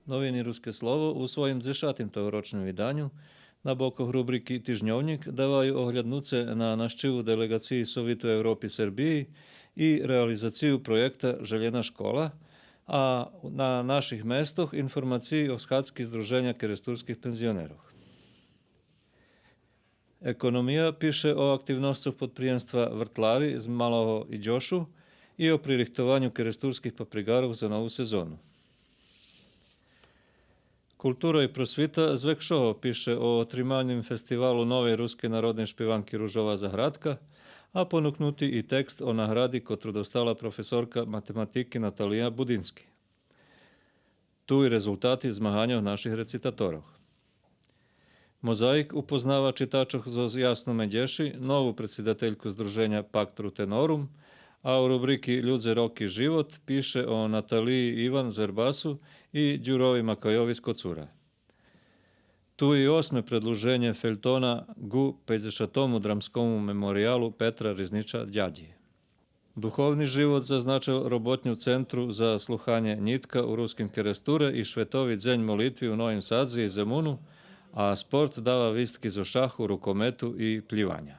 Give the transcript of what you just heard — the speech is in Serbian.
Noviny Ruské slovo u svojim 10. tohoročnom vydanju na bokoch rubriky Tyžňovník dávajú ohľadnúce na naštívu delegácií Sovietu Európy Srbiji i realizáciu projekta Željena škola a na našich mestoch informácií o schádzky Združenia keresturských penzionerov. Ekonomia píše o aktivnostoch podprijemstva Vrtlári z Malého Iđošu i o pririhtovanju keresturskih paprigárov za novú sezónu. Kultura i prosvita z Vekšoho píše o trimálnym festivalu novej ruskej národnej špivanky Ružová zahradka a ponúknutý i text o nahradi, ktorú dostala profesorka matematiky Natalija Budinsky. Tu i rezultáty zmahania našich recitátoroch. Mozaik upoznáva čitačoch zo Jasnu Medeši, novú predsedateľku Združenja Pactum Tenorum, a u rubriki Ľudze roky život píše o Natalii Ivan z Verbasu i Đurovi Makajovi z Kocura. Tu i 8. predluženje feljtona GU 50. dramskomu memorialu Petra Rizniča Đađije. Duhovni život zaznačil robotnju centru za sluhanje nitka u ruskim keresture i švetovi dzenj molitvi u Novim Sadzi i Zemunu, a sport dava vistki zo šahu, rukometu i pljivanja.